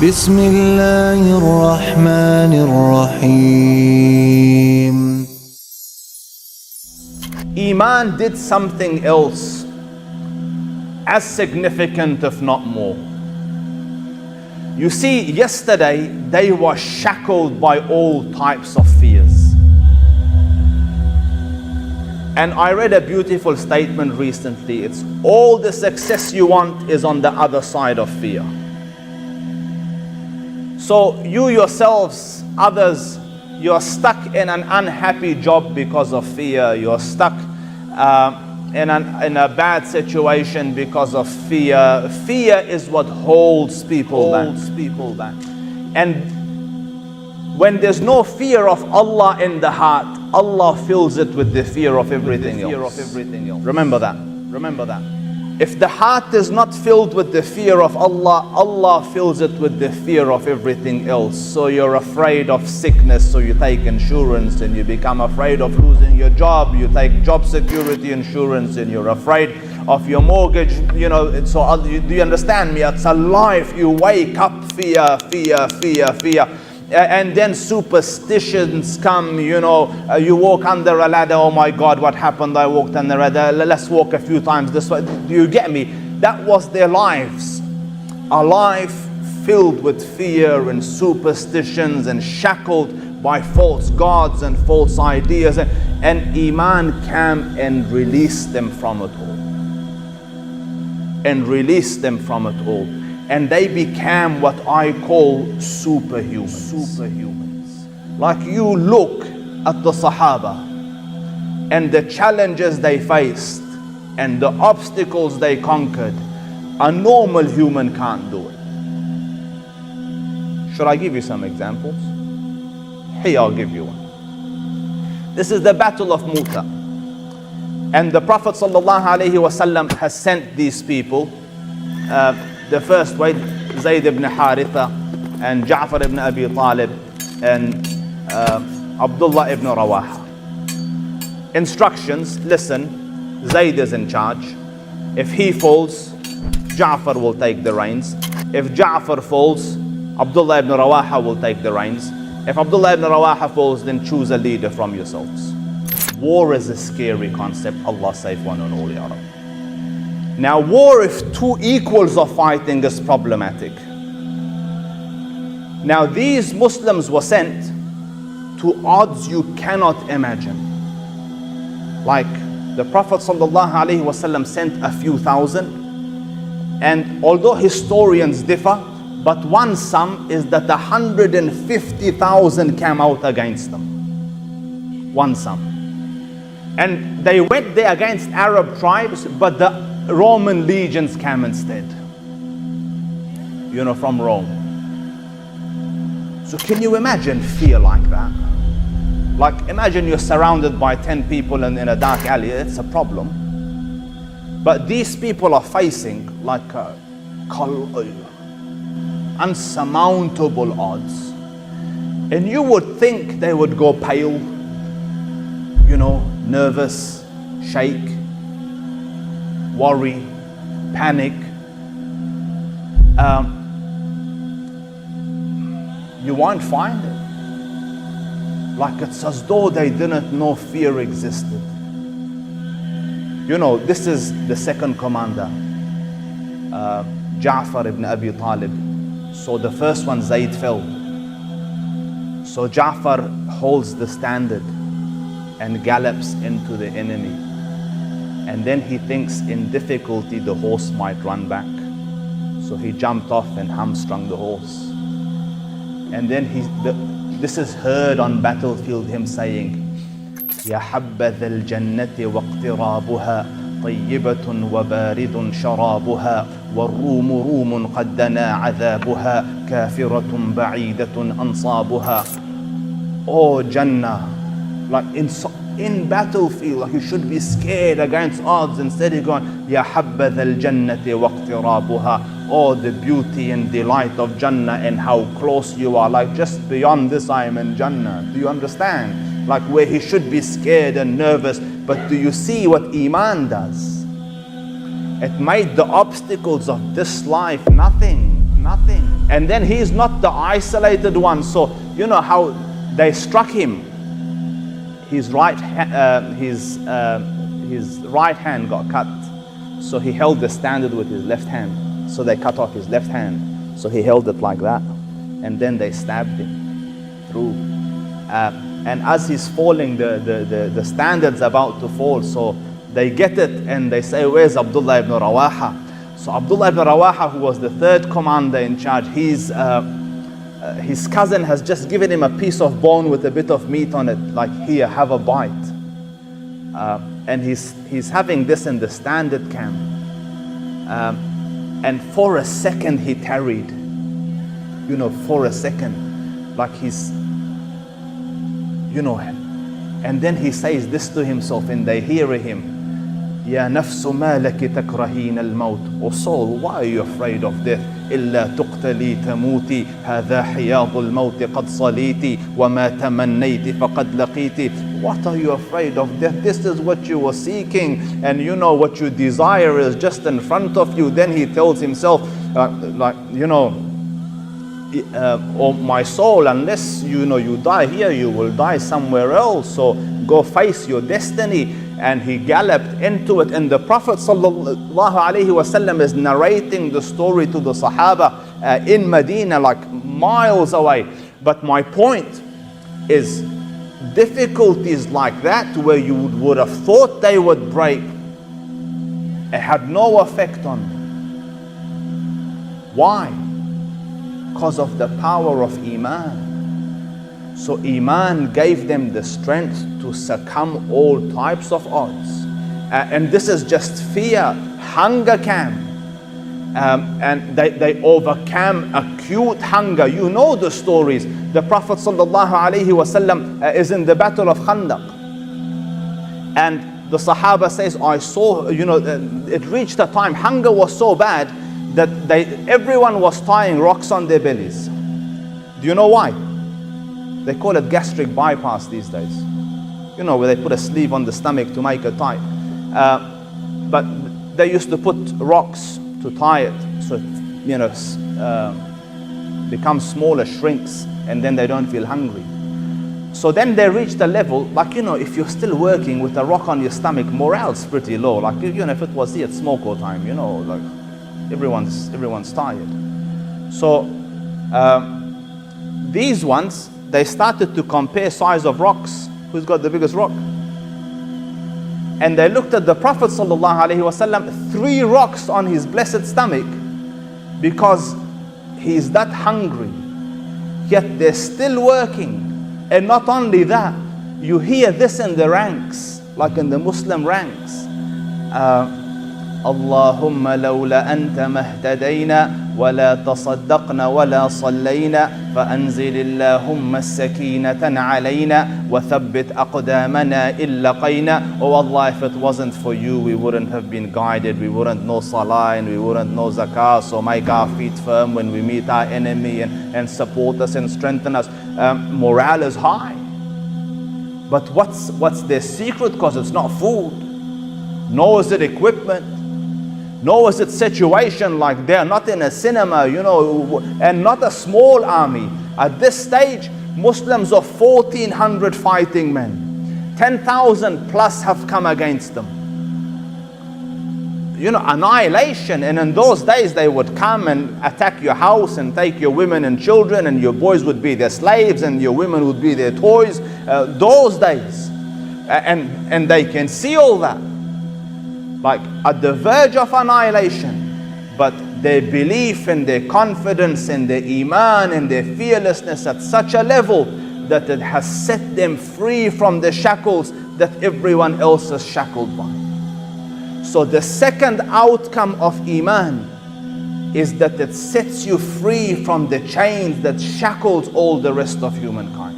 بسم الله الرحمن الرحيم. Imaan did something else as significant, if not more. You see, yesterday they were shackled by all types of fears. And I read a beautiful statement recently. It's all the success you want is on the other side of fear. So you yourselves, others, you're stuck in an unhappy job because of fear. You're stuck in a bad situation because of fear. Fear is what holds people back. And when there's no fear of Allah in the heart, Allah fills it with the fear of everything else. Remember that. If the heart is not filled with the fear of Allah, Allah fills it with the fear of everything else. So you're afraid of sickness, so you take insurance, and you become afraid of losing your job, you take job security insurance, and you're afraid of your mortgage. You know, so do you understand me? It's a life. You wake up fear. And then superstitions come, you walk under a ladder, oh my God, what happened? I walked under a ladder, let's walk a few times this way. Do you get me? That was their lives. A life filled with fear and superstitions and shackled by false gods and false ideas. And Imaan came and released them from it all. And they became what I call superhumans. Like you look at the Sahaba and the challenges they faced and the obstacles they conquered, a normal human can't do it. Should I give you some examples? Here, I'll give you one. This is the Battle of Mu'tah. And the Prophet ﷺ has sent these people. The first way, Zayd ibn Haritha and Ja'far ibn Abi Talib and Abdullah ibn Rawaha. Instructions: listen, Zayd is in charge. If he falls, Ja'far will take the reins. If Ja'far falls, Abdullah ibn Rawaha will take the reins. If Abdullah ibn Rawaha falls, then choose a leader from yourselves. War is a scary concept. Allah save one and all, Ya Rabbi. Now, war, if two equals are fighting, is problematic. Now, these Muslims were sent to odds you cannot imagine. Like the Prophet ﷺ sent a few thousand, and although historians differ, but one sum is that 150,000 came out against them. One sum. And they went there against Arab tribes, but the Roman legions came instead, from Rome. So can you imagine fear like that? Like, imagine you're surrounded by 10 people in a dark alley. It's a problem. But these people are facing like unsurmountable odds. And you would think they would go pale, nervous, shake, worry, panic. You won't find it. Like it's as though they didn't know fear existed. This is the second commander, Ja'far ibn Abi Talib. So the first one, Zayd, fell. So Ja'far holds the standard and gallops into the enemy. And then he thinks in difficulty the horse might run back. So he jumped off and hamstrung the horse. And then this is heard on battlefield, him saying, يا حبذا الجنة واقترابها طيبة وبارد شرابها والروم روم قد دنا عذابها كافرة بعيدة أنصابها. Oh Jannah, like in battlefield, like you should be scared against odds. Instead you're going, يا حبذا الجنة واقترابها. Oh, the beauty and delight of Jannah and how close you are. Like just beyond this I am in Jannah. Do you understand? Like where he should be scared and nervous. But do you see what Imaan does? It made the obstacles of this life nothing. Nothing. And then he's not the isolated one. So you know how they struck him. His right hand got cut. So he held the standard with his left hand. So they cut off his left hand. So he held it like that. And then they stabbed him through. And as he's falling, the standard's about to fall. So they get it and they say, where's Abdullah ibn Rawaha? So Abdullah ibn Rawaha, who was the third commander in charge, his cousin has just given him a piece of bone with a bit of meat on it, like, here, have a bite. And he's having this in the standard camp. And for a second he tarried. You know, for a second. Like he's, you know, and then he says this to himself and they hear him. Ya nafsu ma laki takraheen al-maut. O soul, why are you afraid of death? إلا تقتلي تموتي هذا حياض الموت قد صليتي وما تمنيت فقد لقيتي. What are you afraid of death? This is what you were seeking, and you know what you desire is just in front of you. Then he tells himself, like, you know, oh my soul, unless you know you die here, you will die somewhere else. So go face your destiny. And he galloped into it. And the Prophet ﷺ is narrating the story to the Sahaba in Medina, like miles away. But my point is, difficulties like that, where you would have thought they would break, it had no effect on them. Why? Because of the power of Imaan. So Imaan gave them the strength to succumb all types of odds. And this is just fear, hunger came. And they overcame acute hunger. You know the stories. The Prophet ﷺ is in the battle of Khandaq. And the Sahaba says, I saw, you know, it reached a time, hunger was so bad that everyone was tying rocks on their bellies. Do you know why? They call it gastric bypass these days. You know, where they put a sleeve on the stomach to make it tight. But they used to put rocks to tie it, so it, you know, becomes smaller, shrinks, and then they don't feel hungry. So then they reached a level, like, you know, if you're still working with a rock on your stomach, morale's pretty low. Like, you know, if it was here at smoke all time, you know, like everyone's tired. So these ones, they started to compare size of rocks. Who's got the biggest rock? And they looked at the Prophet ﷺ, 3 rocks on his blessed stomach, because he's that hungry. Yet they're still working. And not only that, you hear this in the ranks, like in the Muslim ranks. Allahumma lawla anta mahtadayna ولا تصدقنا ولا صلينا فأنزل اللهم السكينة علينا وثبت أقدامنا إن لقينا. Oh Allah, if it wasn't for you, we wouldn't have been guided, we wouldn't know salah and we wouldn't know zakah. So make our feet firm when we meet our enemy, and support us and strengthen us. Morale is high. But what's their secret? Because it's not food, nor is it equipment, nor is it situation, like they're not in a cinema, you know, and not a small army. At this stage, Muslims of 1,400 fighting men, 10,000 plus have come against them. You know, annihilation. And in those days, they would come and attack your house and take your women and children, and your boys would be their slaves and your women would be their toys. Those days. And they can see all that, like at the verge of annihilation. But their belief and their confidence and their Iman and their fearlessness at such a level that it has set them free from the shackles that everyone else is shackled by. So the second outcome of Iman is that it sets you free from the chains that shackles all the rest of humankind.